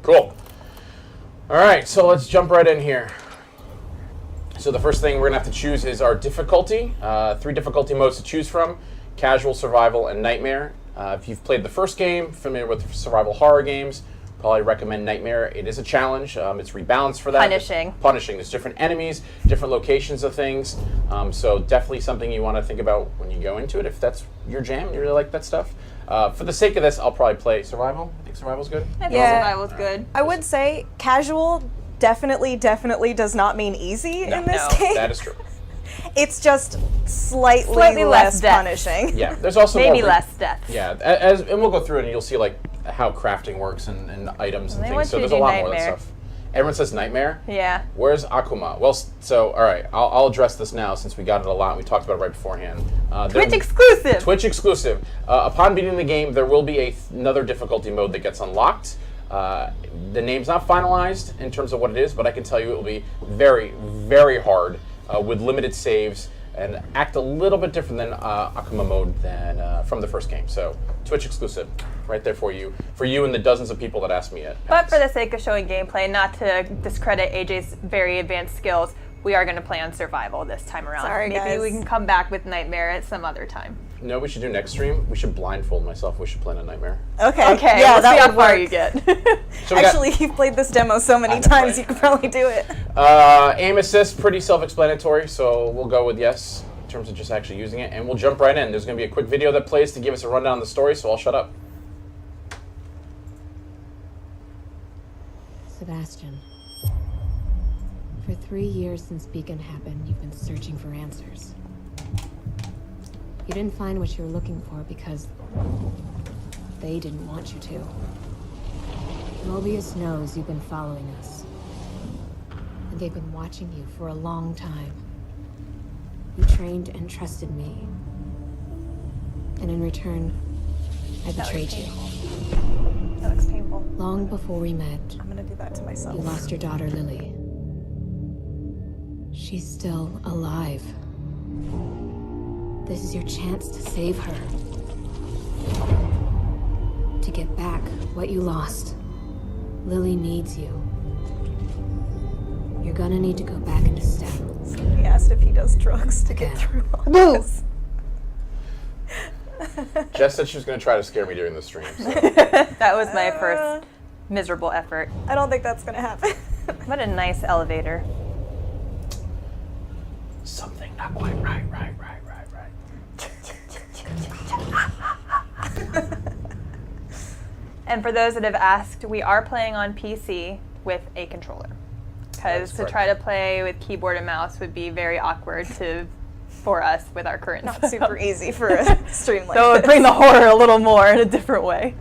Cool. All right, so let's jump right in here. So the first thing we're going to have to choose is our difficulty. 3 difficulty modes to choose from: casual, survival, and nightmare. If you've played the first game, familiar with survival horror games, probably recommend Nightmare. It is a challenge. It's rebalanced for that. Punishing. There's different enemies, different locations of things. So definitely something you want to think about when you go into it, if that's your jam, you really like that stuff. For the sake of this, I'll probably play survival. I think survival's good. I think survival's good. I would say casual definitely does not mean easy in this game. That is true. It's just slightly less punishing. Yeah, there's also maybe less death. Yeah, and we'll go through it and you'll see like how crafting works and items and things. So there's a lot more of that stuff. Everyone says Nightmare. Yeah. Where's Akuma? Well, so all right, I'll address this now since we got it a lot and we talked about it right beforehand. Twitch exclusive. Twitch exclusive. Upon beating the game, there will be another difficulty mode that gets unlocked. The name's not finalized in terms of what it is, but I can tell you it will be very, very hard with limited saves and act a little bit different than Akuma mode than from the first game. So Twitch exclusive, right there for you and the dozens of people that asked me it. But for the sake of showing gameplay, not to discredit AJ's very advanced skills, we are going to play on survival this time around. Sorry, Maybe guys. We can come back with Nightmare at some other time. You know what we should do next stream? We should blindfold myself. We should play a Nightmare. Okay. Yeah, we'll that see how how far you get. So actually, you've played this demo so many times, you could probably do it. Aim assist, pretty self-explanatory, so we'll go with yes in terms of just actually using it, and we'll jump right in. There's going to be a quick video that plays to give us a rundown of the story, so I'll shut up. Sebastian, for 3 years since Beacon happened, you've been searching for answers. You didn't find what you were looking for because they didn't want you to. Mobius knows you've been following us, and they've been watching you for a long time. You trained and trusted me, and in return, I betrayed you. That looks painful. Long before we met, I'm gonna do that to myself. you lost your daughter, Lily. She's still alive. This is your chance to save her. To get back what you lost. Lily needs you. You're gonna need to go back into STEM. He asked if he does drugs to get through all this. Jess said she was going to try to scare me during the stream. So. That was my first miserable effort. I don't think that's gonna happen. What a nice elevator. Something not quite right. And for those that have asked, we are playing on PC with a controller. Because to try to play with keyboard and mouse would be very awkward for us with our current Not super easy for a stream like so it would bring the horror a little more in a different way.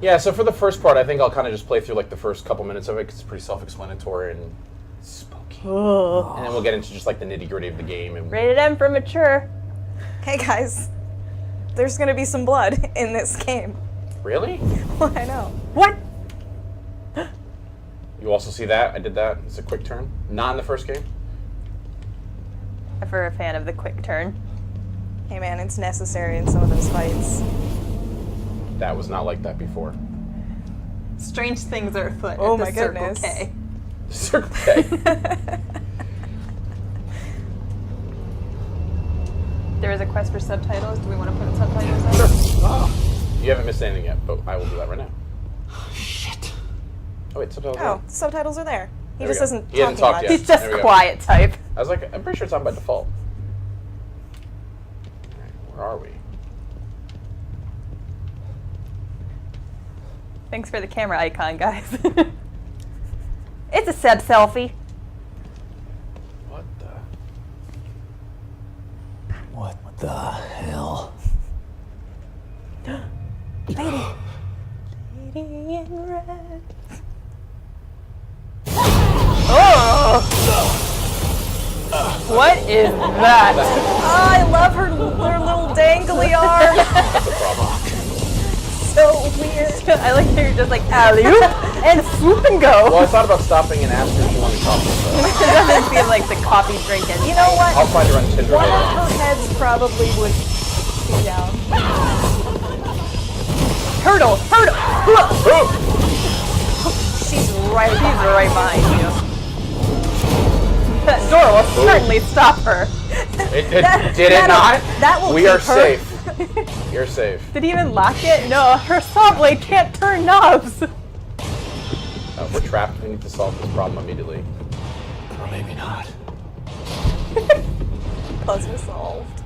Yeah, so for the first part, I think I'll kind of just play through like the first couple minutes of it because it's pretty self-explanatory and spooky. Oh. And then we'll get into just like the nitty-gritty of the game. And Rated M for mature. Hey guys, there's gonna be some blood in this game. Really? Well, I know. What? You also see that? I did that. It's a quick turn. Not in the first game. For a fan of the quick turn. Hey man, it's necessary in some of those fights. That was not like that before. Strange things are afoot Oh at the my goodness. Circle K. Circle K. There is a quest for subtitles. Do we want to put subtitles on? Sure. Oh, you haven't missed anything yet, but I will do that right now. Shit. Oh wait, subtitles. Oh, subtitles are there. He There just we go. isn't He hasn't talking talked much. yet. He's just There we go. quiet type. I was like, I'm pretty sure it's on by default. All right, where are we? Thanks for the camera icon, guys. It's a Seb selfie. What the? What the hell? Lady. Lady in red. Oh! What is that? Oh, I love her little dangly arm. That's a problem. So weird. I like how you're just like, alley-oop, and swoop and go. Well, I thought about stopping and asking if she wanted coffee. So It doesn't feel like the coffee drinking. You know what? I'll find her on Tinder One of later. her heads probably would be down. Hurdle! Ooh! He's right behind you. That door will certainly stop her. Did it not? That will We keep are her. safe. You're safe. Did he even lock it? No, her saw blade can't turn knobs. We're trapped. We need to solve this problem immediately. Or maybe not. Puzzle solved.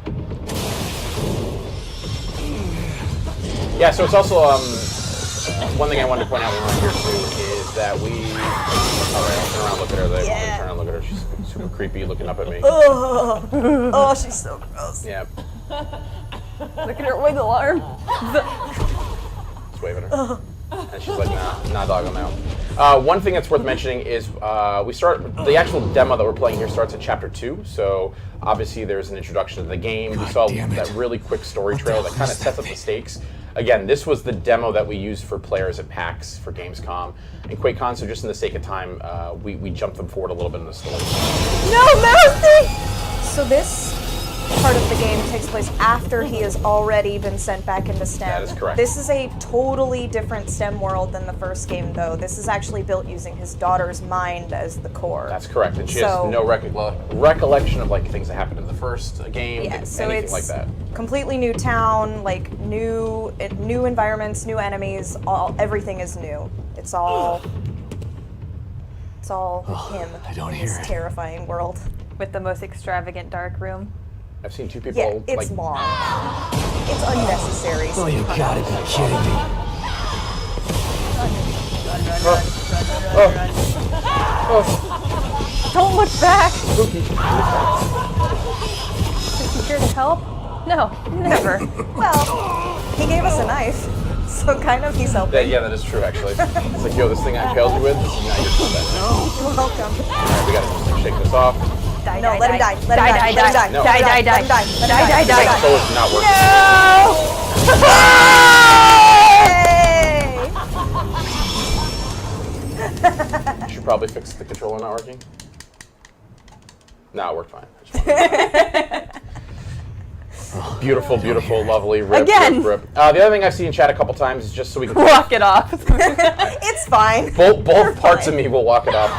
Yeah, so it's also one thing I wanted to point out when we're here too is that we. Alright, I'll turn around, look at her. Yeah. Turn around, look at her. She's super creepy, looking up at me. Oh, she's so gross. Yeah, Look at her wiggle arm. just waving her. And she's like, nah, dog, I'm out. One thing that's worth mentioning is the actual demo that we're playing here starts at chapter 2, so obviously there's an introduction to the game. We saw that really quick story trail that kind of sets up the stakes. Again, this was the demo that we used for players at PAX for Gamescom and QuakeCon, so just in the sake of time, we jumped them forward a little bit in the story. No mercy! So this part of the game takes place after he has already been sent back into STEM. That is correct. This is a totally different STEM world than the first game, though. This is actually built using his daughter's mind as the core. That's correct, and she So- has no recollection of like things that happened in the first game, Yeah, so anything it's like that. completely new town, like new environments, new enemies. Everything is new. It's all him. I don't in hear this it. terrifying world. With the most extravagant dark room. I've seen two people Yeah, it's like long. It's unnecessary. Oh, you gotta be kidding me. Don't look back! Is he here to help? No, never. Well, he gave us a knife, so kind of he's helping. Yeah, that is true actually. It's like, yo, this thing I impaled you with, this is now your combat. You're welcome. Alright, we gotta just shake this off. Die, No, die, let him die. Let him die. Die, Let him die, die. No. die, die, Let die, him die. Let him die, die. die, My die. control is not working. Hey! You should probably fix the controller not working. No, it worked fine. I just wanted to- Beautiful, beautiful, lovely. Rip, Again. rip, rip. The other thing I've seen in chat a couple times is just so we can. Walk it off. It's fine. Both parts of me will walk it off.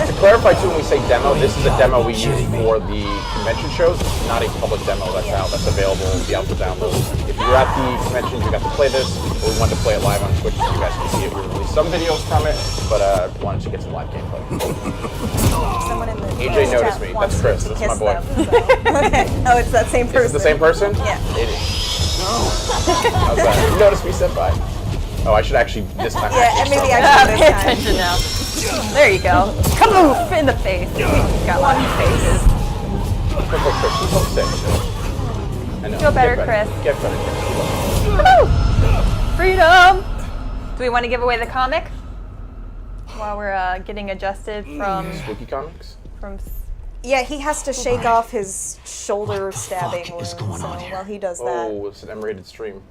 To clarify too, when we say demo, this is a demo we use for the convention shows. It's not a public demo that's out, that's available, it'll be out for download. If you were at the convention, you got to play this, or we wanted to play it live on Twitch so you guys can see it. We released some videos from it, but wanted to get some live gameplay. Someone in the AJ chat noticed me. wants That's Chris. to That's kiss my boy. them, so. Okay. Oh, it's that same person. Is it the same person? Yeah. It is. How's that? You noticed me, senpai. Oh, I should actually this time. Yeah, and maybe start. actually Pay this time. attention now. There you go. Kaboof in the face. Got one faces. Quick, Chris. She's homesick. I know. Feel better, Get Chris. Get better, Chris. Woo! Freedom! Do we want to give away the comic? While we're getting adjusted Spooky comics? from Yeah, he has to shake off his shoulder stabbing fuck is wound, going on so here? while he does that. Oh, it's an M-rated stream.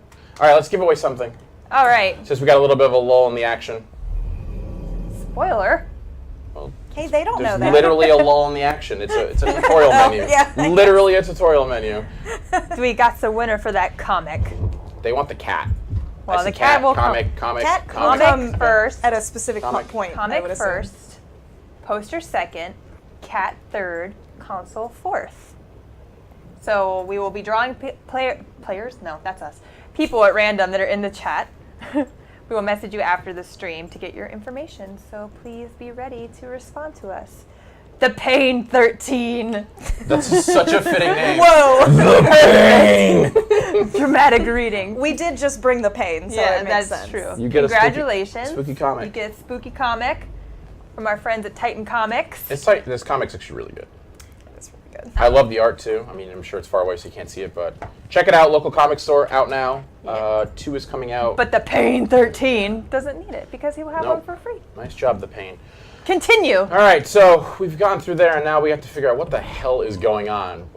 All right, let's give away something. All right. Since we got a little bit of a lull in the action. Spoiler. Well, Hey, they don't know there's that. literally a lull in the action. It's a tutorial menu. Yeah, I Literally a tutorial menu. We got the winner for that comic. They want the cat. Well, I see the cat will come- comic. Cat comic. Comic first. at a specific Comic. point. I Comic would assume. first, poster second, cat third, console fourth. So we will be drawing players. No, that's us. People at random that are in the chat. We will message you after the stream to get your information. So please be ready to respond to us. The Pain 13. That's such a fitting name. Whoa! Dramatic reading. We did just bring the pain, so Yeah, it makes that's sense. true. You get a spooky- Congratulations. spooky comic. You get a spooky comic from our friends at Titan Comics. This comic's actually really good. That's really good. I love the art too. I mean, I'm sure it's far away so you can't see it, but check it out. Local comic store, out now. 2 is coming out. But the Pain 13 doesn't need it because he will have Nope. one for free. Nice job, The Pain. Continue. All right, so we've gone through there, and now we have to figure out what the hell is going on.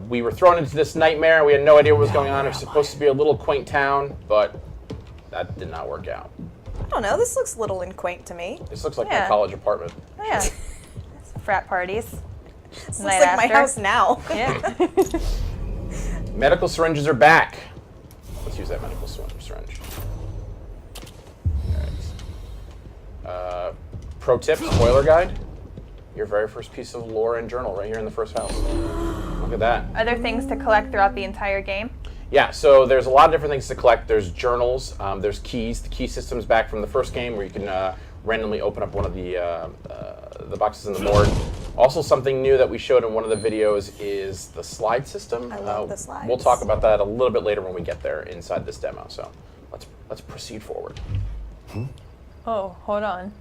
We were thrown into this nightmare. We had no idea what was going on. It was supposed to be a little quaint town, but that did not work out. I don't know. This looks little and quaint to me. This looks like my Yeah. college apartment. Oh, yeah. Frat parties. This Night looks like my after. house now. Yeah. Medical syringes are back. Let's use that medical syringe. All right. Pro tip, spoiler guide. Your very first piece of lore and journal right here in the first house. Look at that. Are there things to collect throughout the entire game? Yeah, so there's a lot of different things to collect. There's journals, there's keys. The key system's back from the first game where you can randomly open up one of the boxes in the morgue. Also, something new that we showed in one of the videos is the slide system. I love the slides. We'll talk about that a little bit later when we get there inside this demo. So let's proceed forward. Oh, hold on.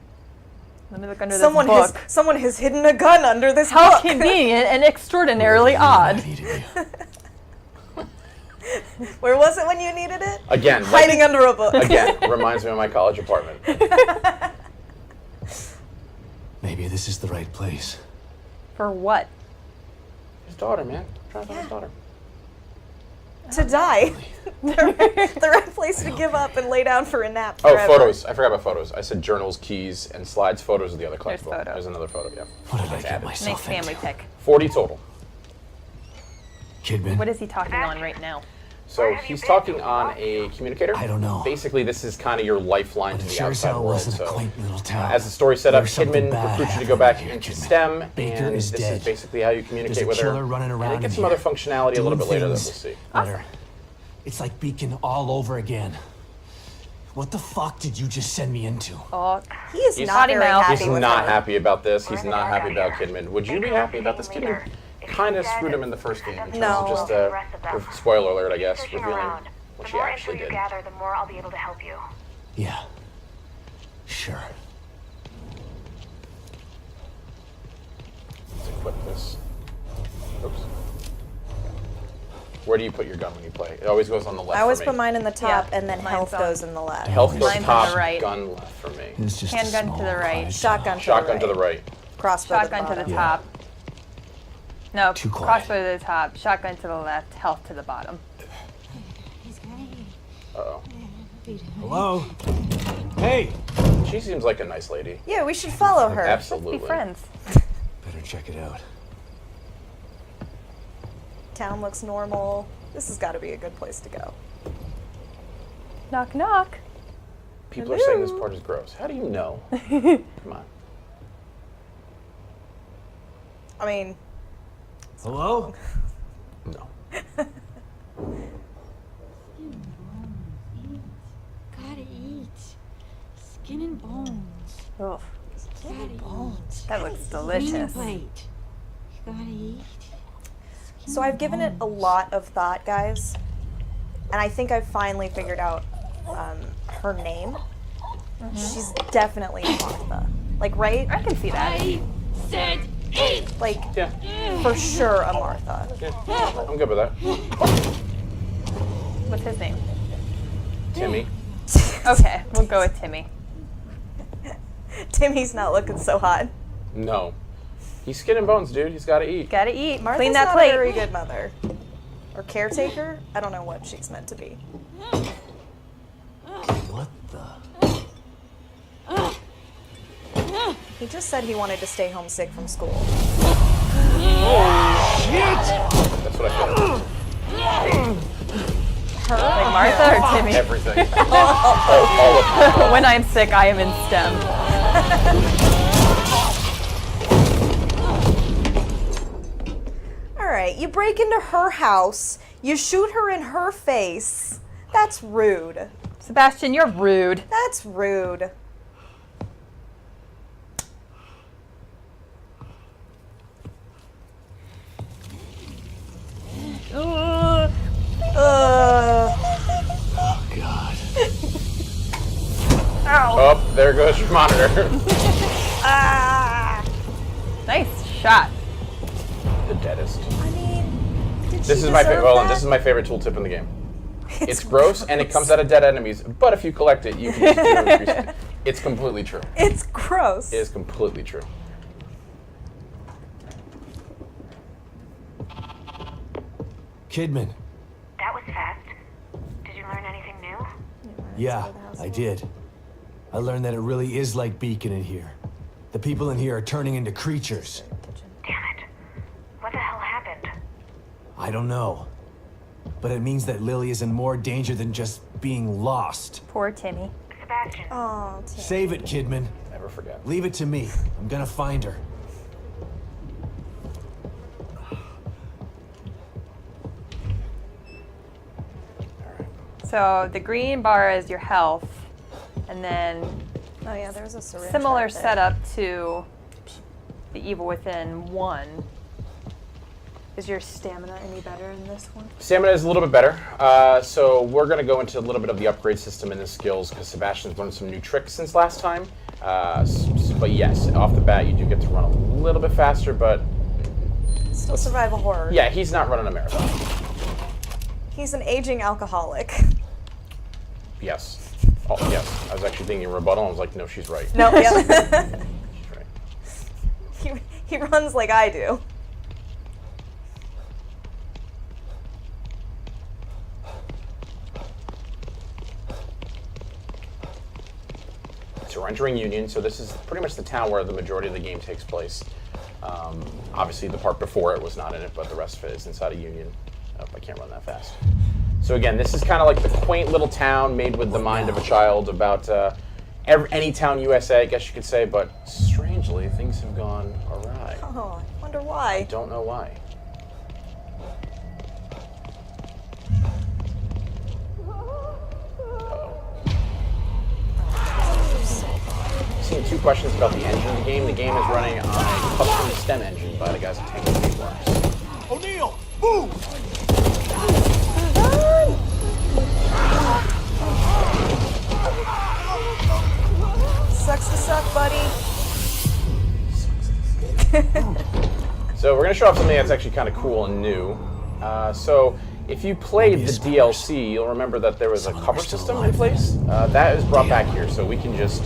Let me look under Someone this book. someone has hidden a gun under this How book. convenient and extraordinarily odd. I needed you. Where was it when you needed it? Again, Hiding under a book. Again, reminds me of my college apartment. Maybe this is the right place. For what? His daughter, man. Trying to find his daughter. To die. The right place to give up and lay down for a nap Oh, forever. photos. I forgot about photos. I said journals, keys, and slides. Photos are the other There's collectible. photos. There's another photo, yeah. What did I get added. Nice myself family into? pick. 40 total. Kidman, What is he talking on right now? So he's talking on a communicator. I don't know. Basically, this is kind of your lifeline But to it the sure as outside hell world. wasn't a So, quaint little town. as the story set up, There's something Kidman bad recruits you to go happening back here, into Kidman. STEM, Baker and is this dead. is basically how you communicate There's a with her. killer running And around it gets in some other here, functionality a little bit later that we'll things see. better. It's like Beacon all over again. What the fuck did you just send me into? Oh, He is He's- not very He's happy He's with not her. happy about this. He's not happy about Kidman. Would you be happy about this? Kidman kind of screwed him in the first game. In terms No. of just spoiler alert, I guess, revealing what she actually did. gather, the more I'll be able to help you. Yeah. Sure. Let's equip this. Oops. Where do you put your gun when you play? It always goes on the left. I always for put me. mine in the top, Yeah, and then mine's health on. goes in the left. Health goes Mine's on top, the right. gun left for me. It's just a Handgun to small the right. quiet Shotgun to Shotgun the to right. the right. Crossbow shotgun to to the the bottom. top. No, Too quiet. crossbow to the top, shotgun to the left, health to the bottom. Uh-oh. Hello? Hey! She seems like a nice lady. Yeah, we should follow her. Absolutely. Be friends. Better check it out. Town looks normal. This has got to be a good place to go. Knock, knock. People are saying this Hello? part is gross. How do you know? Come on. I mean, Hello? No. Gotta eat. Skin and bones. Ugh, Gotta eat. that looks Clean delicious. plate. You gotta eat. so I've given it a lot of thought, guys, and I think I've finally figured out her name. She's definitely Martha. Like, right? I can see that. I said eat. Like, Yeah. for sure a Martha. Yeah. I'm good with that. What's his name? Timmy. Okay, we'll go with Timmy. Timmy's not looking so hot. No. He's skin and bones, dude. He's got to eat. Gotta eat. Martha's Clean that not plate. a very good mother. Or caretaker? I don't know what she's meant to be. What the? He just said he wanted to stay homesick from school. That's what I feel. Like Martha or Timmy? Everything. all of them. When I'm sick, I am in STEM. All right, you break into her house, you shoot her in her face. That's rude. Sebastian, you're rude. That's rude. Oh, God. Oh, there goes your monitor. Ah! Nice shot. The deadest. I mean, did This she is my deserve favorite. Well, that? this is my favorite tooltip in the game. It's gross and it comes out of dead enemies, but if you collect it, you can use it to increase it. It's completely true. It's gross. It is completely true. Kidman. That was fast. Did you learn anything new? Yeah, I did. I learned that it really is like Beacon in here. The people in here are turning into creatures. Damn it. What the hell happened? I don't know. But it means that Lily is in more danger than just being lost. Poor Timmy. Sebastian, Oh, Tim. Save it, Kidman. Never forget. Leave it to me. I'm gonna find her. So the green bar is your health, and then Oh yeah, there's a syringe. similar right there. setup to the Evil Within 1. Is your stamina any better in this one? Stamina is a little bit better. So we're going to go into a little bit of the upgrade system and the skills because Sebastian's learned some new tricks since last time. But yes, off the bat, you do get to run a little bit faster, but Still survival horror. yeah, he's not running a marathon. He's an aging alcoholic. Yes. Oh, yes. I was actually thinking rebuttal. I was like, no, she's right. No, yeah. She's right. he runs like I do. So we're entering Union, so this is pretty much the town where the majority of the game takes place. Obviously, the part before it was not in it, but the rest of it is inside of Union. Oh, I can't run that fast. So again, this is kind of like the quaint little town made with the mind of a child about any town USA, I guess you could say, but strangely, things have gone awry. Oh, I wonder why. Don't know why. Seeing 2 questions about the engine of the game. The game is running on a custom stem engine by the guys at Tango Gameworks. O'Neill, move! Sucks to suck, buddy. So we're going to show off something that's actually kind of cool and new. So if you played the DLC, you'll remember that there was a cover system in place. That is brought back here, so we can just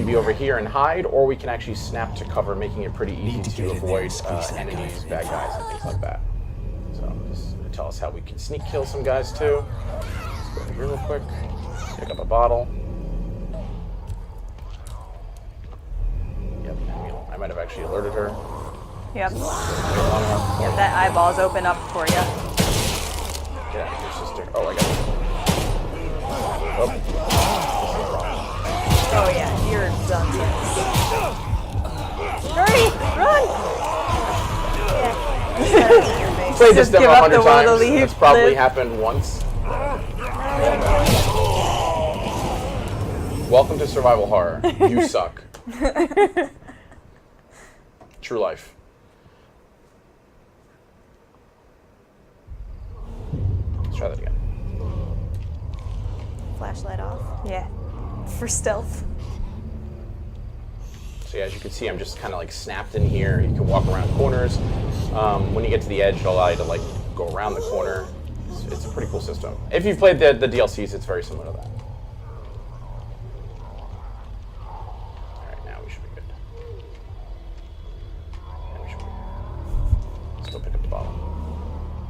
be over here and hide, or we can actually snap to cover, making it pretty easy to avoid enemies, bad guys, and things like that. So this will tell us how we can sneak kill some guys too. Let's go over here real quick. Pick up a bottle. Yep, I might have actually alerted her. Yep. Long enough. Yep, that eyeball's open up for you. Get out of here, sister. Oh, I got it. Oh. Oh yeah, you're done. Hurry! Run! Played this Just demo give up 100 the will to times. leave, That's probably live. happened once. Welcome to survival horror. You suck. True life. Let's try that again. Flashlight off Yeah. for stealth. So yeah, as you can see, I'm just kind of like snapped in here. You can walk around corners. When you get to the edge, it'll allow you to like go around the corner. It's a pretty cool system. If you've played the DLCs, it's very similar to that. All right, now we should be good. Now we should be good. Still pick up the bottle.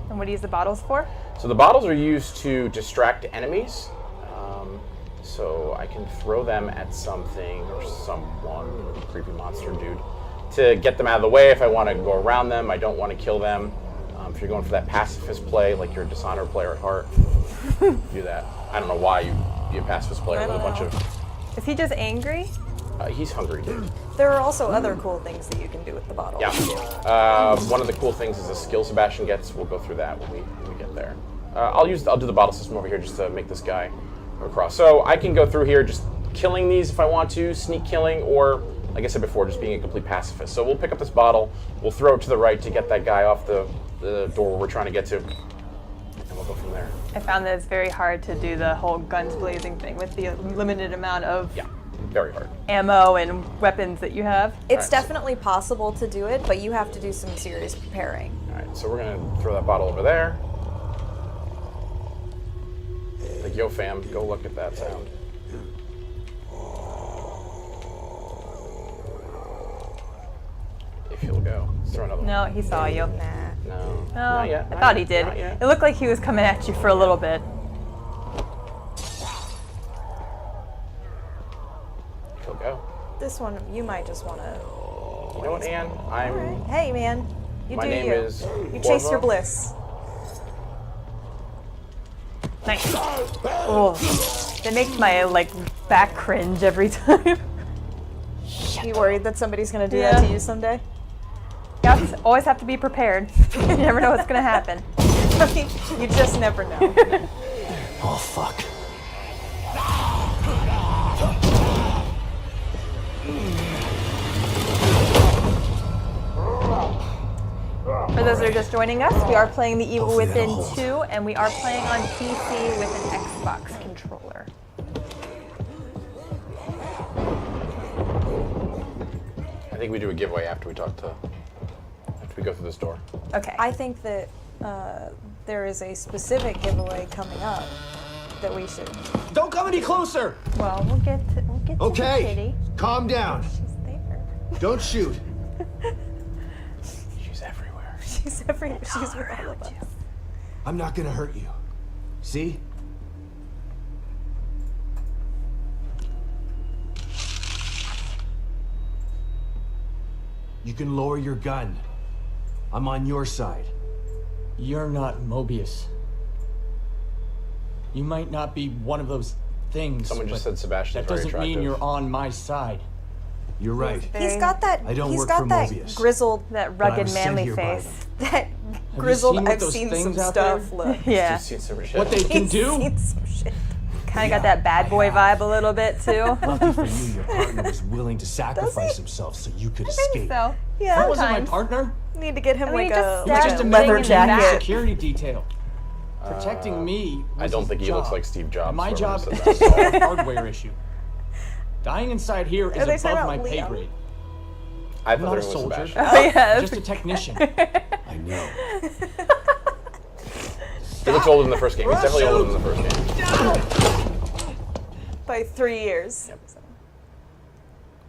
And what do you use the bottles for? So the bottles are used to distract enemies. So I can throw them at something or someone, creepy monster dude, to get them out of the way if I want to go around them. I don't want to kill them. If you're going for that pacifist play, like you're a Dishonored player at heart, do that. I don't know why you'd be a pacifist player with a bunch of... Is he just angry? He's hungry, dude. There are also other cool things that you can do with the bottle. Yeah. One of the cool things is a skill Sebastian gets. We'll go through that when we get there. I'll do the bottle system over here just to make this guy go across. So I can go through here just killing these if I want to, sneak killing, or like I said before, just being a complete pacifist. So we'll pick up this bottle, we'll throw it to the right to get that guy off the door we're trying to get to, and we'll go from there. I found that it's very hard to do the whole guns blazing thing with the limited amount of Yeah, very hard. ammo and weapons that you have. It's Alright, definitely possible to do it, but you have to do some serious preparing. All right, so we're gonna throw that bottle over there. Like, yo fam, go look at that sound. If you'll go. Let's throw another one. No, he saw you. Nah. No, No, not yet. I not thought yet, he did. Not yet. It looked like he was coming at you for a little bit. If you'll go. This one, you might just want to. You know what, Anne? I'm. Alright. Hey, man. You My do name you. is You chase Corvo. your bliss. Nice. Oh, that makes my back cringe every time. You worried that somebody's gonna do that to you someday? You always have to be prepared. You never know what's gonna happen. I mean, you just never know. Oh, fuck. For those that are just joining us, we are playing The Evil Hopefully Within that'll hold. 2, and we are playing on PC with an Xbox controller. I think we do a giveaway after we go through this door. Okay. I think that there is a specific giveaway coming up that we should. Don't come any closer! Well, we'll get to the Okay, kitty. calm down. She's there. Don't shoot. She's everywhere. She's with all of us. I'm not gonna hurt you. See? You can lower your gun. I'm on your side. You're not Mobius. You might not be one of those things. Someone just but said Sebastian's that very doesn't attractive. mean you're on my side. You're right. He's got that. I don't he's work got for that Mobius. grizzled, That But I rugged was sent manly here by face. that you grizzled. seen what I've those seen things some out stuff. there? Look. Yeah. You've seen some shit. What they can He's do? seen some shit. Kind of got that bad boy vibe a little bit, too. Lucky for you, your partner was willing to sacrifice himself so you could I escape. think so. Yeah. That wasn't my Sometimes. partner. Need to get him I mean, like he a, just He was like just a a leather man in the jacket. security detail. Protecting me. I was don't his think he job. looks like Steve Jobs. And my whoever job said is that. to solve a hardware issue. Dying inside here is Are they talking above my about pay Liam? grade. I I'm thought not a it was soldier. Sebastian. Oh, yeah. Just a technician. I know. He looks older than the first game. He's definitely older than the first game. By 3 years. Yep.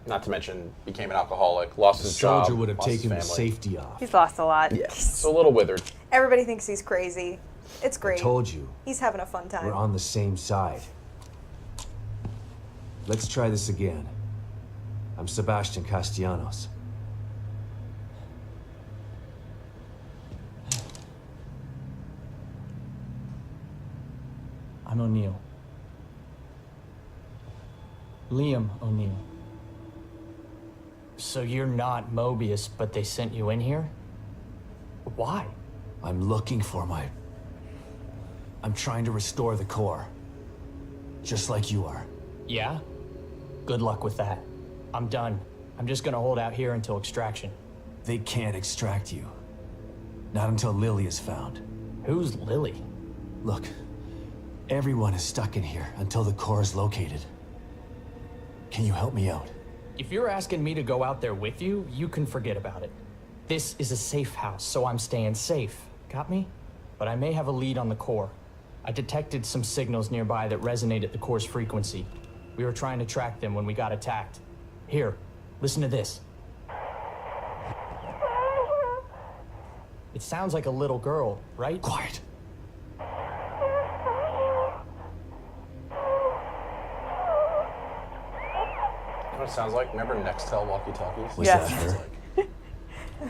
Not to mention, became an alcoholic, lost The his job, soldier would have lost his taken the family. safety off. He's lost a lot. Yeah, it's a little withered. Everybody thinks he's crazy. It's I great. told you, He's having a fun time. we're on the same side. Let's try this again. I'm Sebastian Castellanos. I'm O'Neill. Liam O'Neill. So you're not Mobius, but they sent you in here? Why? I'm looking for my... I'm trying to restore the core. Just like you are. Yeah? Good luck with that. I'm done. I'm just gonna hold out here until extraction. They can't extract you. Not until Lily is found. Who's Lily? Look, everyone is stuck in here until the core is located. Can you help me out? If you're asking me to go out there with you, you can forget about it. This is a safe house, so I'm staying safe. Got me? But I may have a lead on the core. I detected some signals nearby that resonate at the core's frequency. We were trying to track them when we got attacked. Here, listen to this. It sounds like a little girl, right? Quiet. You know what it sounds like? Remember Nextel walkie-talkies? Was Yes. that her?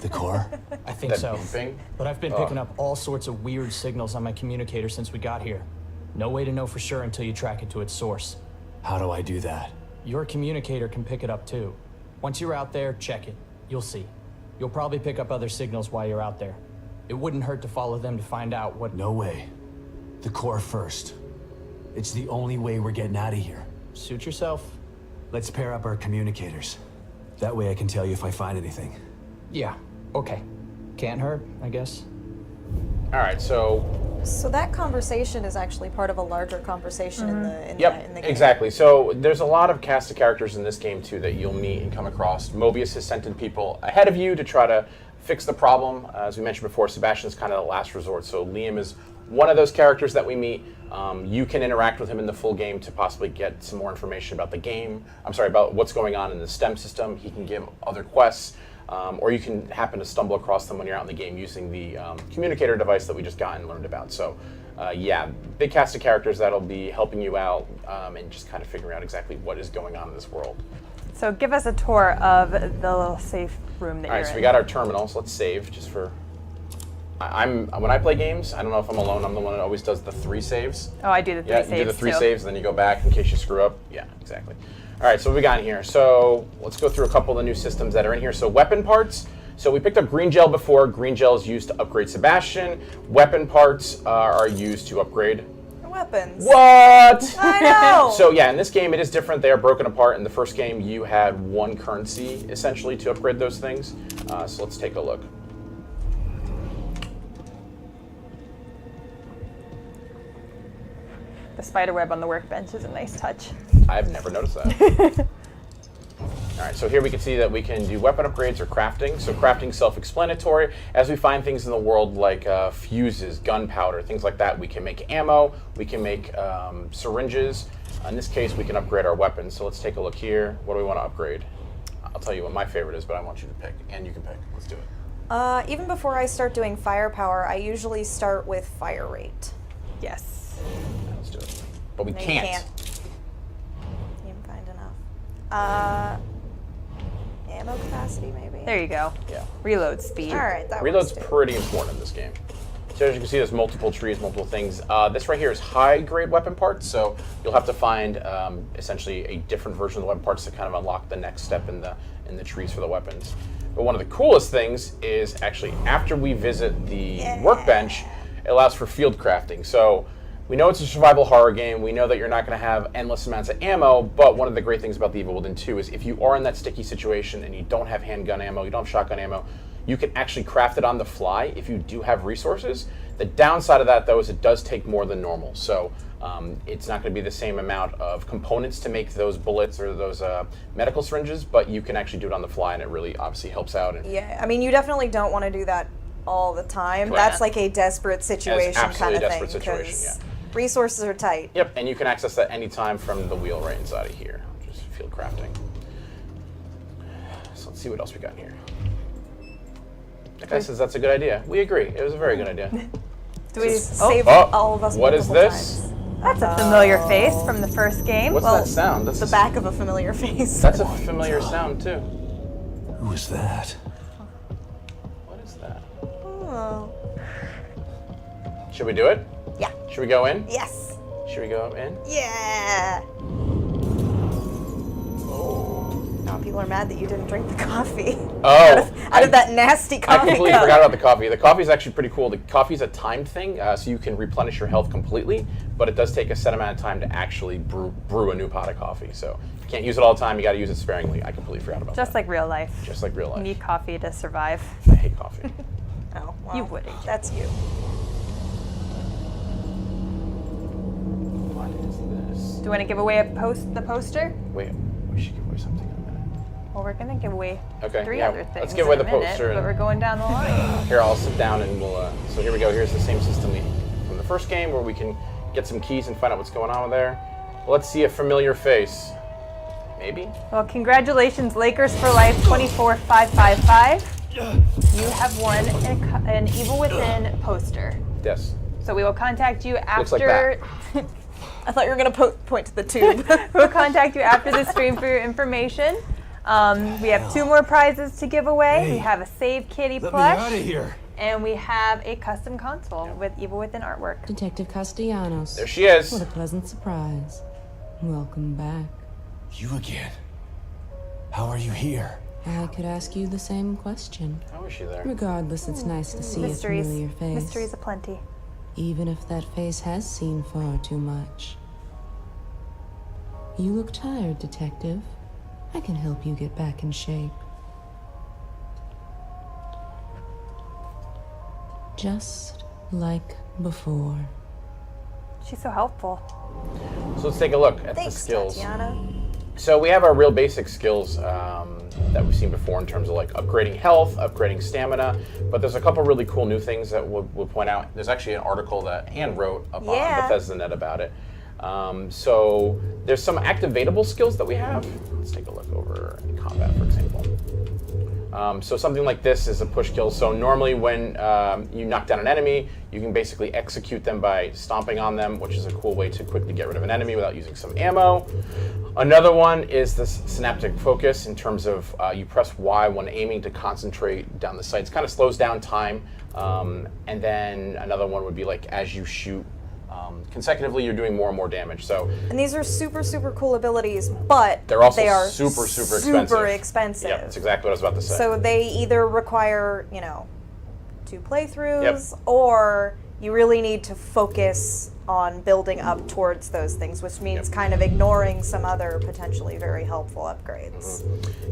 The core? I think That so. beeping? But I've been picking up all sorts of weird signals on my communicator since we got here. No way to know for sure until you track it to its source. How do I do that? Your communicator can pick it up too. Once you're out there, check it. You'll see. You'll probably pick up other signals while you're out there. It wouldn't hurt to follow them to find out what... No way. The core first. It's the only way we're getting out of here. Suit yourself. Let's pair up our communicators. That way I can tell you if I find anything. Yeah, okay. Can't hurt, I guess. All right, so So that conversation is actually part of a larger conversation in the in yep, the game. exactly. So there's a lot of cast of characters in this game too that you'll meet and come across. Mobius has sent in people ahead of you to try to fix the problem. As we mentioned before, Sebastian's kind of the last resort. So Liam is one of those characters that we meet. You can interact with him in the full game to possibly get some more information about the game. I'm sorry, about what's going on in the STEM system. He can give other quests. Or you can happen to stumble across them when you're out in the game using the communicator device that we just got and learned about. So yeah, big cast of characters that'll be helping you out and just kind of figuring out exactly what is going on in this world. So give us a tour of the little safe room that All you're right, so in. we got our terminals. Let's save just for... when I play games, I don't know if I'm alone, I'm the one that always does the 3 saves. Oh, I do the 3 Yeah, saves you do the 3 too. saves, and then you go back in case you screw up. Yeah, exactly. All right, so what we got in here? So let's go through a couple of the new systems that are in here. So weapon parts. So we picked up green gel before. Green gel is used to upgrade Sebastian. Weapon parts are used to upgrade Weapons. what? I know. So yeah, in this game it is different. They are broken apart. In the first game, you had one currency essentially to upgrade those things. So let's take a look. The spider web on the workbench is a nice touch. I've never noticed that. All right, so here we can see that we can do weapon upgrades or crafting. So crafting, self-explanatory. As we find things in the world like fuses, gunpowder, things like that, we can make ammo, we can make syringes. In this case, we can upgrade our weapons. So let's take a look here. What do we want to upgrade? I'll tell you what my favorite is, but I want you to pick, and you can pick. Let's do it. Even before I start doing firepower, I usually start with fire rate. Yes. Yeah, let's do it. But we No, you can't. Can't find enough. Ammo capacity, maybe? There you go. Yeah. Reload speed. All right, that Reload's works too. pretty important in this game. So as you can see, there's multiple trees, multiple things. This right here is high-grade weapon parts, so you'll have to find essentially a different version of the weapon parts to kind of unlock the next step in the trees for the weapons. But one of the coolest things is actually after we visit the workbench, it allows for field crafting. So we know it's a survival horror game. We know that you're not going to have endless amounts of ammo, but one of the great things about The Evil Within 2 is if you are in that sticky situation and you don't have handgun ammo, you don't have shotgun ammo, you can actually craft it on the fly if you do have resources. The downside of that, though, is it does take more than normal. So it's not going to be the same amount of components to make those bullets or those medical syringes, but you can actually do it on the fly, and it really obviously helps out. And Yeah, I mean, you definitely don't want to do that all the time. Correct. That's like a desperate situation kind absolutely of a thing. desperate situation, 'cause yeah. resources are tight. Yep, and you can access that anytime from the wheel right inside of here, which is field crafting. So let's see what else we got in here. That guy says that's a good idea. We agree. It was a very good idea. Do we? Save Oh, all of us what is multiple this? times. That's a familiar face from the first game. What's that sound? That's The back of a familiar face. That's a familiar sound too. Who was that? What is that? Oh. Should we do it? Yeah. Should we go in? Yes. Should we go in? Yeah. Now people are mad that you didn't drink the coffee. Oh, out of that nasty I coffee completely cup. forgot about the coffee. The coffee is actually pretty cool. The coffee is a timed thing, so you can replenish your health completely, but it does take a set amount of time to actually brew a new pot of coffee. So you can't use it all the time. You got to use it sparingly. I completely forgot about Just that. like real life. Just like real You life. need coffee to survive. I hate coffee. Oh, well, You wouldn't. That's you. What is this? Do you want to give away the poster? Wait, we should give away something in a minute. Well, we're gonna give away Okay, 3 yeah, other things. let's give away in a the minute, poster but and- we're going down the line. Here, I'll sit down and we'll. So here we go. Here's the same system from the first game where we can get some keys and find out what's going on there. Let's see a familiar face. Maybe? Well, congratulations, Lakers for Life 24555. You have won an Evil Within poster. Yes. So we will contact you Looks like after. I thought you were gonna point to the tube. We'll contact you after the stream for your information. We have 2 more prizes to give away. Hey, We have a Save Kitty Let me out plush, of here. and we have a custom console with Evil Within artwork. Detective Castellanos. There she is. What a pleasant surprise. Welcome back. You again. How are you here? I could ask you the same question. How is she there? Regardless, it's nice to see Mysteries. a familiar face. Mysteries aplenty. Even if that face has seen far too much. You look tired, Detective. I can help you get back in shape. Just like before. She's so helpful. So let's take a look at Thanks, the skills. Tatiana. So we have our real basic skills that we've seen before in terms of like upgrading health, upgrading stamina, but there's a couple really cool new things that we'll point out. There's actually an article that Anne wrote up on Yeah. Bethesda Net about it. So there's some activatable skills that we have. Let's take a look over in combat, for example. So something like this is a push kill. So normally when you knock down an enemy, you can basically execute them by stomping on them, which is a cool way to quickly get rid of an enemy without using some ammo. Another one is this synaptic focus in terms of you press Y when aiming to concentrate down the sights. Kind of slows down time. And then another one would be like as you shoot consecutively, you're doing more and more damage. So And these are super, super cool abilities, but they're also they are super, super expensive. Super expensive. yeah, that's exactly what I was about to say. So they either require, 2 playthroughs, or you really need to focus on building up towards those things, which means kind of ignoring some other potentially very helpful upgrades.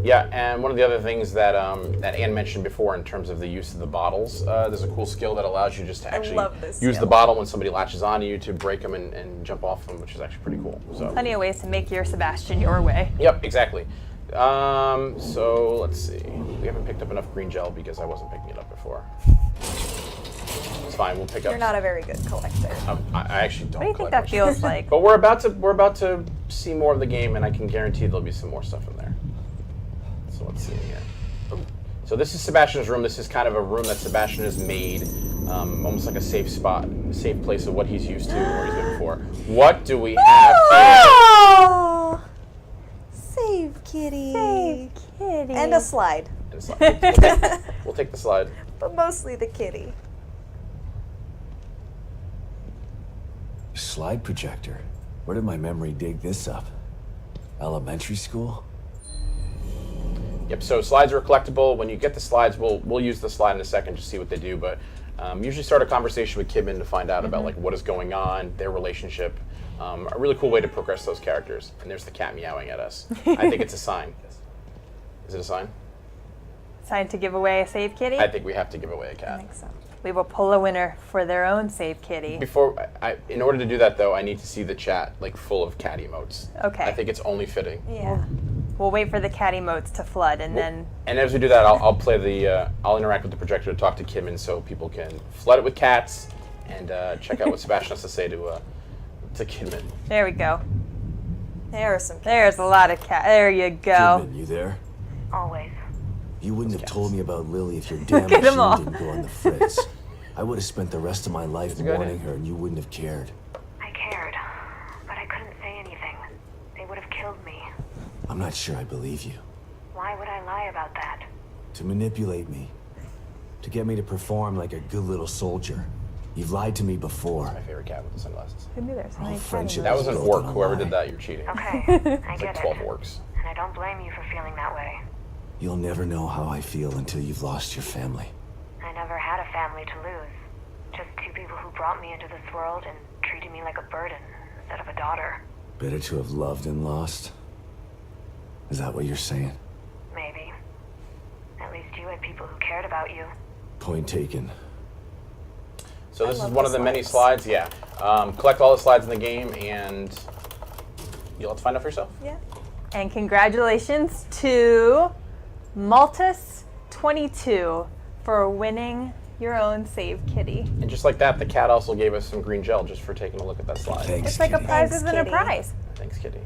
Yeah, and one of the other things that that Anne mentioned before in terms of the use of the bottles, there's a cool skill that allows you just to actually love this use the skill. bottle when somebody latches onto you to break them and jump off them, which is actually pretty cool. So. Plenty of ways to make your Sebastian your way. Yep, exactly. So let's see. We haven't picked up enough green gel because I wasn't picking it up before. It's fine. We'll pick up. You're not a very good collector. I actually don't. What do you think collect that much. feels like? But we're about to see more of the game, and I can guarantee there'll be some more stuff in there. So let's see here. So this is Sebastian's room. This is kind of a room that Sebastian has made, almost like a safe spot, a safe place of what he's used to, where he's been before. What do we have here? Oh! Save kitty. Save kitty. And a slide, And it's like, we'll take the slide. but mostly the kitty. Slide projector. Where did my memory dig this up? Elementary school? Yep. So slides are collectible. When you get the slides, we'll use the slide in a second to see what they do. But usually start a conversation with Kidman to find out about like what is going on, their relationship. A really cool way to progress those characters. And there's the cat meowing at us. I think it's a sign. Is it a sign? Sign to give away a save kitty? I think we have to give away a I cat. think so. We will pull a winner for their own save kitty. Before, in order to do that though, I need to see the chat like full of cat emotes. Okay. I think it's only fitting. Yeah. We'll wait for the cat emotes to flood and then... And as we do that, I'll play the, I'll interact with the projector to talk to Kidman so people can flood it with cats and check out what Sebastian has to say to Kidman. There we go. There are some cats. There's a lot of cat. There you go. Kidman, you there? Always. You wouldn't have told me about Lily if your damn Look at 'em machine all. didn't go on the fritz. I would have spent the rest of my life a good warning idea. her and you wouldn't have cared. I cared, but I couldn't say anything. They would have killed me. I'm not sure I believe you. Why would I lie about that? To manipulate me. To get me to perform like a good little soldier. You've lied to me before. My favorite cat with the sunglasses. Who knew there's so All many cat friendship emotes? That was an built orc. on a Whoever lie. did that, you're cheating. Okay, I It's get like 12 it. orcs. And I don't blame you for feeling that way. You'll never know how I feel until you've lost your family. I never had a family to lose. Just 2 people who brought me into this world and treated me like a burden instead of a daughter. Better to have loved and lost? Is that what you're saying? Maybe. At least you had people who cared about you. Point taken. So this is love one the of the many slides. slides, yeah. Collect all the slides in the game and you'll have to find out for yourself. Yeah. And congratulations to Maltus22 for winning your own save kitty. And just like that, the cat also gave us some green gel just for taking a look at that slide. Thanks, It's like a kitty. prize Thanks, within a kitty. prize. Thanks, Kitty.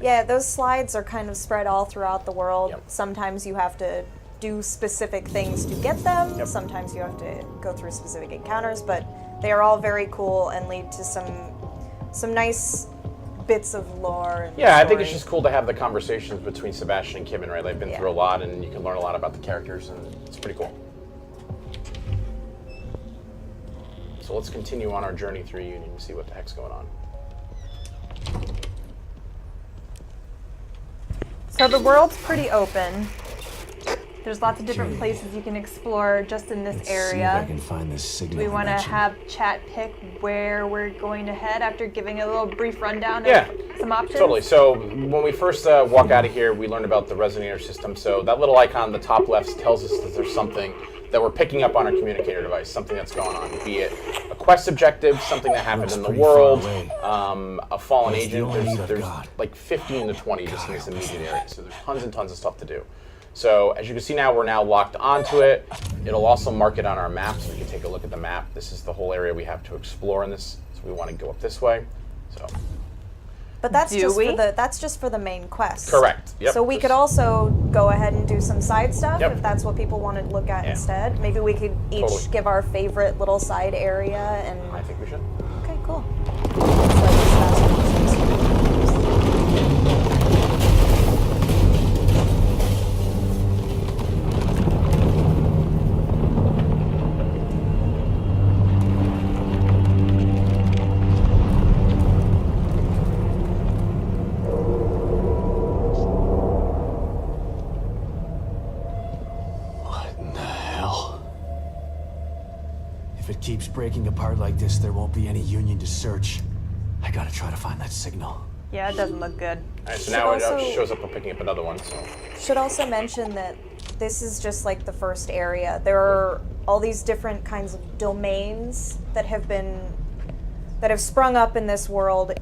Yeah, those slides are kind of spread all throughout the world. Yep. Sometimes you have to do specific things to get them. Yep. Sometimes you have to go through specific encounters, but they are all very cool and lead to some nice bits of lore. And Yeah, I think it's story. just cool to have the conversations between Sebastian and Kidman, right? They've been Yeah. through a lot and you can learn a lot about the characters and it's pretty cool. So let's continue on our journey through Union and see what the heck's going on. So the world's pretty open. There's lots of different places you can explore just in this Let's see if I area. can find this signal. Do we want to mentioned. have chat pick where we're going to head after giving a little brief rundown Yeah, of some options? Totally. So when we first walk out of here, we learned about the resonator system. So that little icon on the top left tells us that there's something that we're picking up on our communicator device, something that's going on, be it a quest objective, something that happened Looks in the pretty far world, away. a fallen That's the agent. only lead There's, I've there's got. like 15 to 20 just in this immediate area. So there's tons and tons of stuff to do. So as you can see now, we're now locked onto it. It'll also mark it on our map, so we can take a look at the map. This is the whole area we have to explore in this. So we want to go up this way. So But that's Do just we? for the main quest. correct. Yep. So we could also go ahead and do some side stuff Yep. if that's what people want to look at Yeah. instead. Maybe we could each Totally. give our favorite little side area and I think we should. okay, cool. Let's let this fast keeps breaking apart like this, there won't be any Union to search. I gotta try to find that signal. Yeah, it doesn't look good. All right, so Should now it also- shows up. We're picking up another one. So Should also mention that this is just like the first area. There are all these different kinds of domains that have sprung up in this world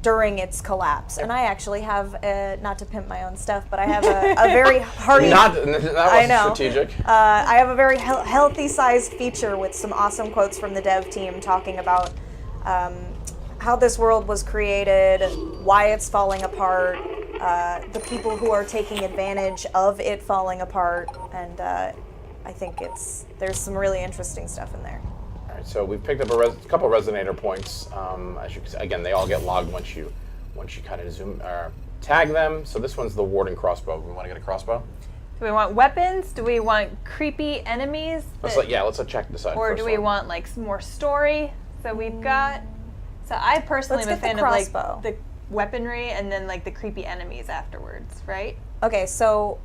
during its collapse. And I actually have, not to pimp my own stuff, but I have a very hearty... that wasn't know. strategic. I have a very healthy sized feature with some awesome quotes from the dev team talking about how this world was created, why it's falling apart, the people who are taking advantage of it falling apart, and I think there's some really interesting stuff in there. All right, so we've picked up a couple resonator points. As you can see, again, they all get logged once you kind of zoom tag them. So this one's the warding crossbow. We want to get a crossbow. Do we want weapons? Do we want creepy enemies? Let's check this out. Or do we want like some more story? So we've got. So I personally am a Let's get fan the of like crossbow. the weaponry and then like the creepy enemies afterwards, right? Okay, so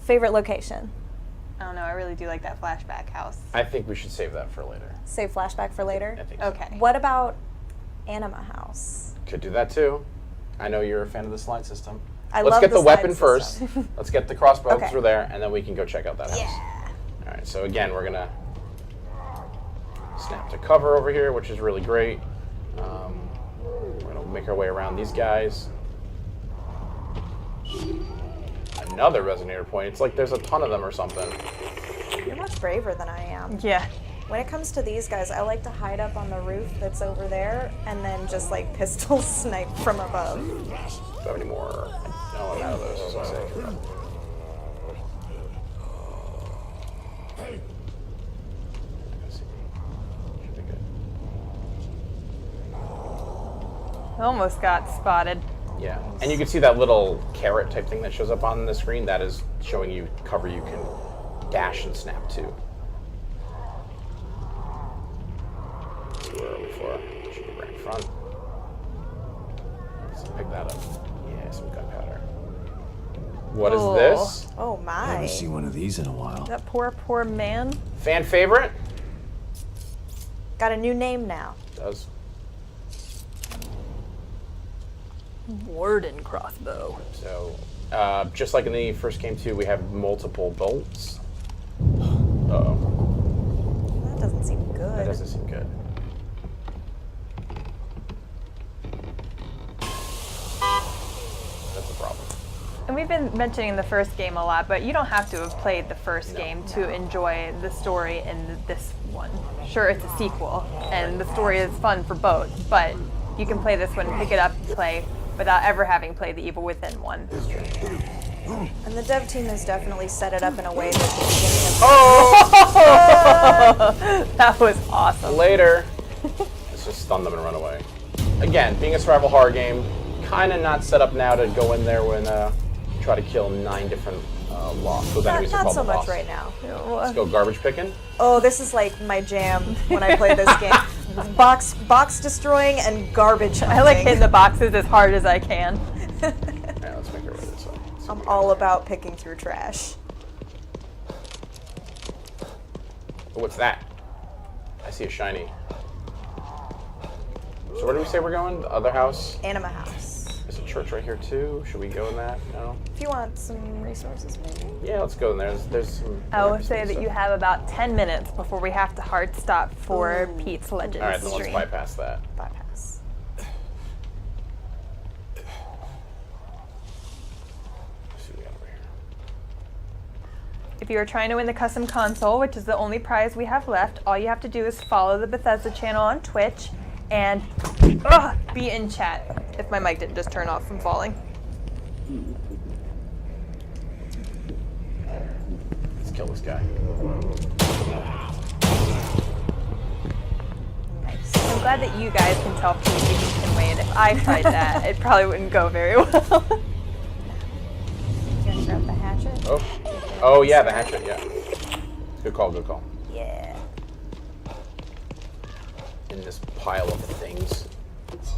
favorite location. I don't know. I really do like that flashback house. I think we should save that for later. Save flashback for later. I think so. Okay. What about Anima House? Could do that too. I know you're a fan of the slide system. I Let's love get the slide weapon first. system. Let's get the crossbow Okay. through there, and then we can go check out that house. Yeah. All right. So again, we're gonna snap to cover over here, which is really great. We're gonna make our way around these guys. Another resonator point. It's like there's a ton of them or something. You're much braver than I am. Yeah. When it comes to these guys, I like to hide up on the roof that's over there and then just like pistol snipe from above. Do I have any more? No, I'm out of those. So I say. Should be good. Almost got spotted. Yeah, and you can see that little carrot type thing that shows up on the screen. That is showing you cover you can dash and snap to. Where are we for? Should be right in front. Let's pick that up. Yeah, some gunpowder. What is Cool. this? Oh my. Haven't seen one of these in a while. That poor man. Fan favorite? Got a new name now. Does. Warden crossbow. So, just like in the first game too, we have multiple bolts. Uh-oh. That doesn't seem good. That doesn't seem good. That's a problem. And we've been mentioning the first game a lot, but you don't have to have played the first game to enjoy the story in this one. Sure, it's a sequel, and the story is fun for both, but you can play this one, pick it up, and play without ever having played the Evil Within one. And the dev team has definitely set it up in a way that the beginning of That was awesome. Later. Let's just stun them and run away. Again, being a survival horror game, kind of not set up now to go in there when try to kill 9 different lost. Those enemies are not called so the much lost. right now. Let's go garbage picking. Oh, this is like my jam when I play this game. Box destroying and garbage hunting. I like hitting the boxes as hard as I can. Alright, let's make our way this way. I'm all about picking through trash. Oh, what's that? I see a shiny. So where do we say we're going? The other house? Anima House. There's a church right here too. Should we go in that? No? If you want some resources, maybe. Yeah, let's go in there. There's some... I will say that you have about 10 minutes before we have to hard stop for Pete's Legends Alright, then let's stream. bypass that. Bypass. Let's see what we got over here. If you are trying to win the custom console, which is the only prize we have left, all you have to do is follow the Bethesda channel on Twitch and be in chat. If my mic didn't just turn off from falling. Let's kill this guy. Nice. I'm glad that you guys can tell PvP can win. If I tried that, it probably wouldn't go very well. You gonna grab the hatchet? Oh yeah, the hatchet, yeah. Good call, good call. Yeah. In this pile of things.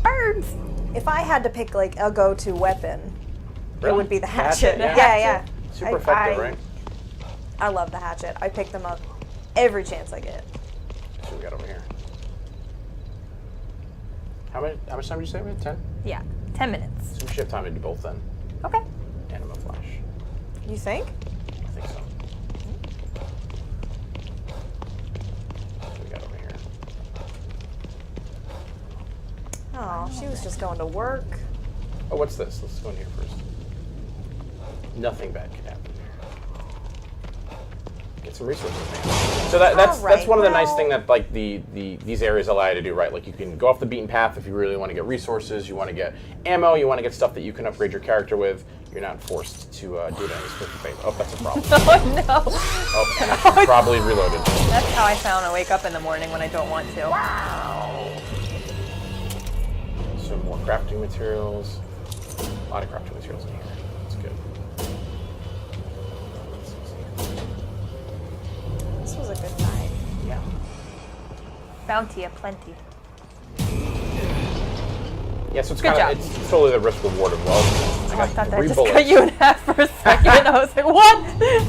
Birds! If I had to pick like a go-to weapon, it Really? would be the Hatchet, hatchet. yeah. Yeah. Super effective, right? I love the hatchet. I pick them up every chance I get. we got over here? How much time did you say we had? 10? Yeah, 10 minutes. So we should have time to do both then. Okay. Anima Flash. You think? I think so. What do we got over here? Oh, she was just going to work. Oh, what's this? Let's go in here first. Nothing bad can happen. Get some resources, man. So that's Alright, one of the nice well- thing that like these areas allow you to do, right? Like you can go off the beaten path if you really want to get resources, you want to get ammo, you want to get stuff that you can upgrade your character with. You're not forced to do it any split faith. Oh, that's a problem. Oh no. Oh, probably reloaded. That's how I found I wake up in the morning when I don't want to. Some more crafting materials. A lot of crafting materials in here. That's good. This was a good night. Yeah. Bounty aplenty. Yeah, so it's Good kind of job. it's totally the risk reward of well. Oh, I thought that 3 just bullets. cut you in half for a second. I was like, what?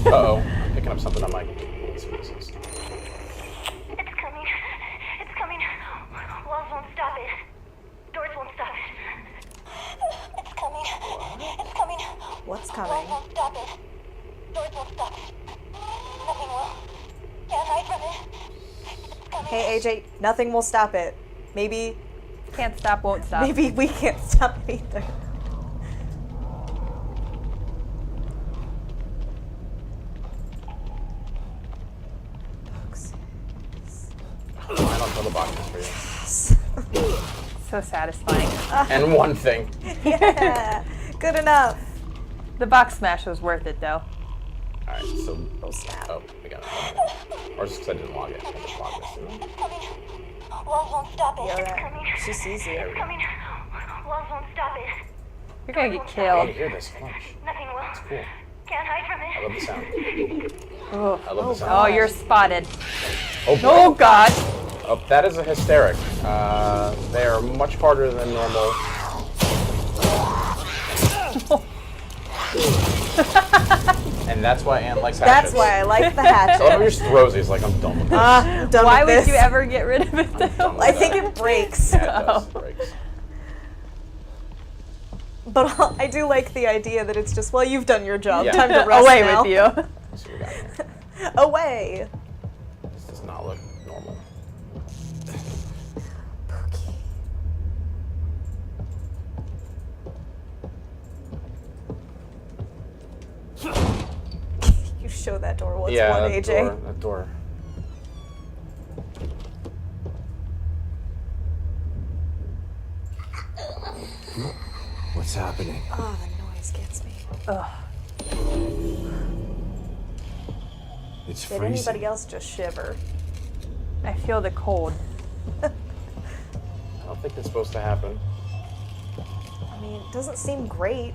Uh-oh. Picking up something on my... Let's see what this is. It's coming. It's coming. Walls won't stop it. Doors won't stop it. It's coming. It's coming. What's coming? Walls won't stop it. Doors won't stop it. Nothing will. Can't hide from it. It's coming. Hey, AJ, nothing will stop it. Maybe Can't stop, won't stop. we can't stop it either. I don't fill the boxes for you. So satisfying. And one thing. Yeah, good enough. The box smash was worth it though. Alright, so... Oh, snap. Oh, we got it. Or just because I didn't log it. I just logged this. It's coming. Walls won't stop it. Yeah, It's that- coming. she sees you. It's coming. Walls won't stop it. You're gonna get Oh, you killed. hear this? Flash. Nothing will. Cool. Can't hide from I it. love the sound. Oh, I love the sound. oh, you're spotted. Oh, boy. Oh God. Oh, that is a hysteric. They are much harder than normal. And that's why Anne likes hatchets. That's why I like the I love how hatchet. he just throws these like, I'm done with this. I'm done Why with would this. you ever get rid of it though? done with I think it breaks. Yeah, it does. It breaks. But I do like the idea that it's just, well, you've done your job. Yeah. Time to rest Away now. with you. Let's see what we got here. Away. This does not look normal. You show that door what's Yeah, one, that AJ. door. That door. What's happening? Oh, the noise gets me. It's Did freezing. anybody else just shiver? I feel the cold. I don't think that's supposed to happen. I mean, it doesn't seem great.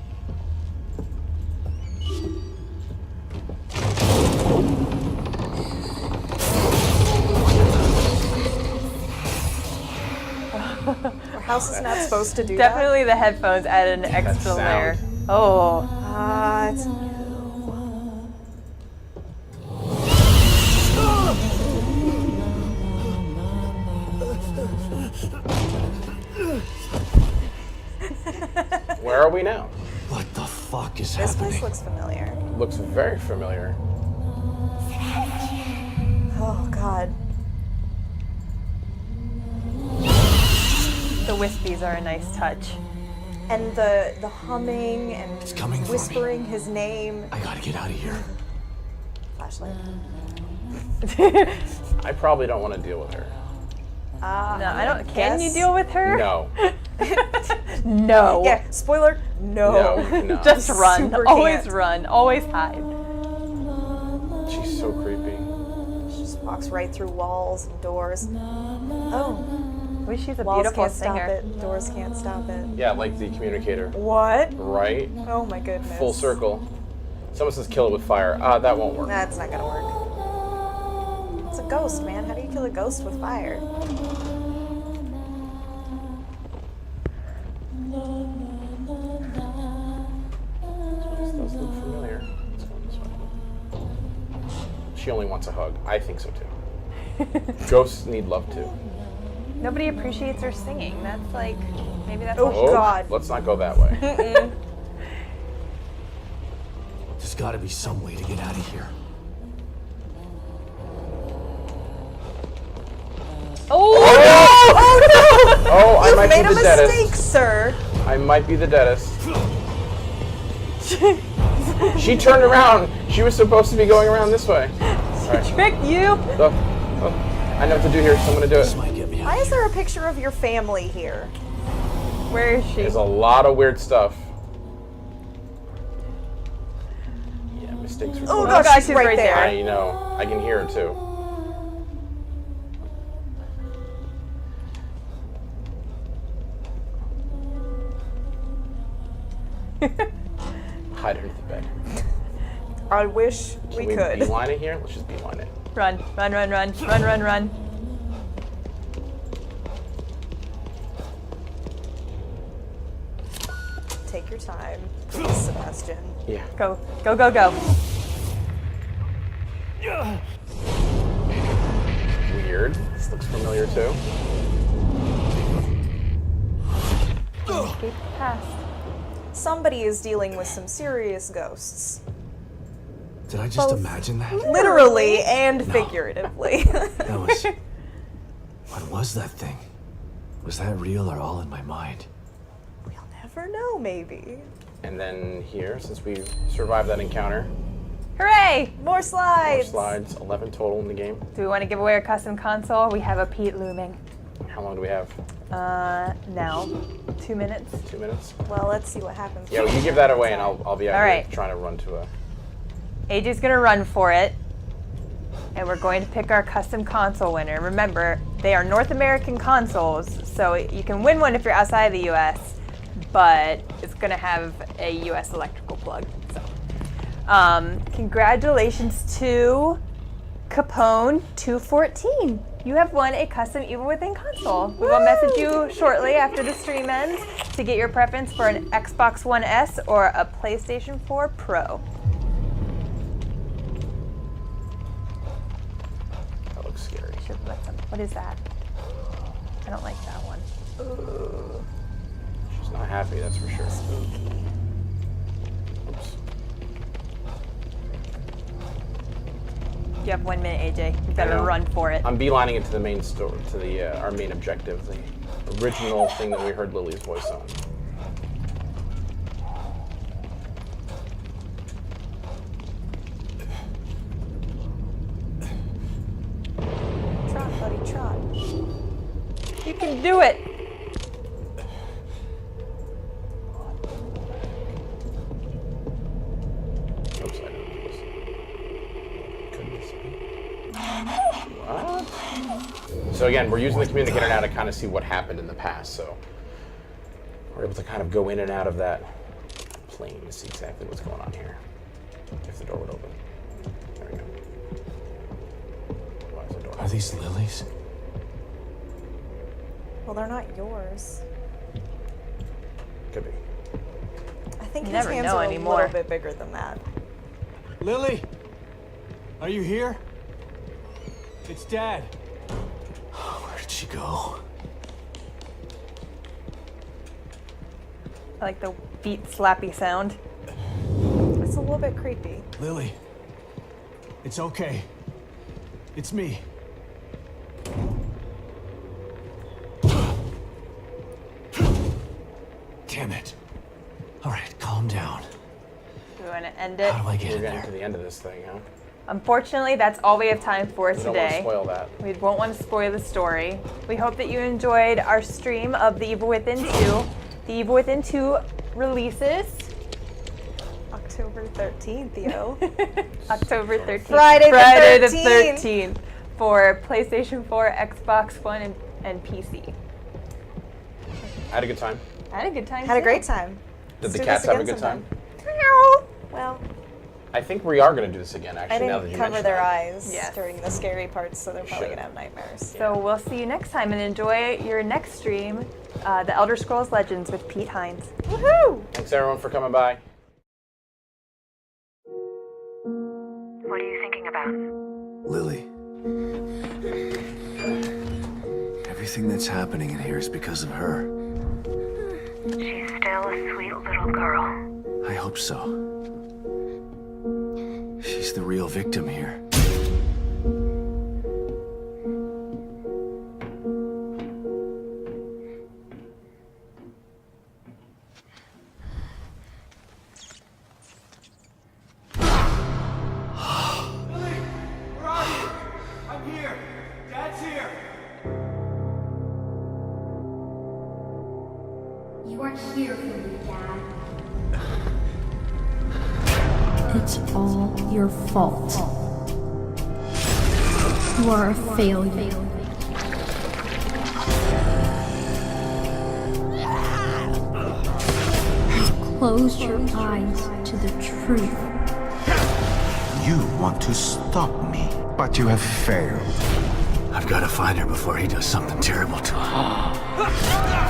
Our house is not supposed to do Definitely the headphones added an extra sound. layer. Oh. that. It's Where are we now? What the fuck is this happening? place looks familiar. Looks very familiar. Oh, God. The wispies are a nice touch. And the humming and It's coming for me. whispering his name. I gotta get out of here. Flashlight. I probably don't want to deal with her. No, I don't. Can you guess- deal with her? No. No. Yeah, spoiler, no. No, no. Just run. Super Always can't. run. Always hide. She's so creepy. She just walks right through walls and doors. Oh, Well, she's a walls beautiful can't stop singer. it. Doors can't stop it. Yeah, like the communicator. What? Right? Oh my goodness. Full circle. Someone says kill it with fire. That won't work. That's not gonna work. It's a ghost, man. How do you kill a ghost with fire? This does look familiar. Let's go this way. She only wants a hug. I think so too. Ghosts need love too. Nobody appreciates her singing. That's like, maybe that's Oh, all. God. Let's not go that way. There's gotta be some way to get out of here. Oh! Oh, I might Made be a the mistake, deadest. sir. I might be the deadest. She turned around. She was supposed to be going around this way. All right. Tricked you! I know what to do here, so I'm gonna do This it. might get me out Why of is here. there a picture of your family here? Where is she? There's a lot of weird stuff. Yeah, mistakes are Oh, cool. no, God, she's she's right right there. there. I know. I can hear her too. Hide underneath the bed. I wish Can we could. beeline it here? Let's just beeline it. Run, run, run, run, run, run, run. Take your time, please, Sebastian. Yeah. Go, go, go, go. Weird. This looks familiar too. Escape the past. Somebody is dealing with some serious ghosts. Did I just imagine that? Literally and figuratively. That was... What was that thing? Was that real or all in my mind? We'll never know, maybe. And then here, since we survived that encounter, Hooray! More more slides. slides, 11 total in the game. Do we want to give away our custom console? We have a Pete looming. How long do we have? Now. 2 minutes. 2 minutes? Well, let's see what happens. Yeah, well, you give that away and I'll be out All here right. trying to run to a... AJ's gonna run for it. And we're going to pick our custom console winner. Remember, they are North American consoles, so you can win one if you're outside of the US, but it's gonna have a US electrical plug. So, congratulations to Capone 214. You have won a custom Evil Within console. We will message you shortly after the stream ends to get your preference for an Xbox One S or a PlayStation 4 Pro. That looks scary. What is that? I don't like that one. She's not happy, that's for sure. Oops. You have 1 minute, AJ. You I better know. run for it. I'm beelining it to the main store, to the our main objective, the original thing that we heard Lily's voice on. Trot, buddy, trot. You can do it. Oops, I didn't do this. Could this be? What? So again, we're using the communicator now to kind of see what happened in the past, so we're able to kind of go in and out of that plane to see exactly what's going on here. If the door would open. There we go. Why is the door Are these lilies? Well, they're not yours. Could be. I think You his never hands know are anymore. a little bit bigger than that. Lily? Are you here? It's Dad. Where did she go? I like the beat slappy sound. It's a little bit creepy. Lily. It's okay. It's me. Damn it. All right, calm down. Do we want to end it? How do I get We're in getting there? to the end of this thing, huh? Unfortunately, that's all we have time for We don't want to today. spoil that. We won't want to spoil the story. We hope that you enjoyed our stream of The Evil Within 2. The Evil Within 2 releases October 13th, yo. October 13th. Friday the 13th. 13th for PlayStation 4, Xbox One, and PC. I had a good time. I had a good time. Had a too. great time. Did Let's the do cats this have a again good time? sometime. Well, I think we are going to do this again, I actually, now that didn't you cover mention their that. eyes Yes. during the scary parts, so they're probably Should. gonna have nightmares. So we'll see you next time and enjoy your next stream, The Elder Scrolls Legends with Pete Hines. Woohoo! Thanks, everyone, for coming by. What are you thinking about? Lily. Everything that's happening in here is because of her. She's still a sweet little girl. I hope so. She's the real victim here. You are here for me, Dad. It's all your fault. You are a failure. You closed your eyes to the truth. You want to stop me, but you have failed. I've got to find her before he does something terrible to her.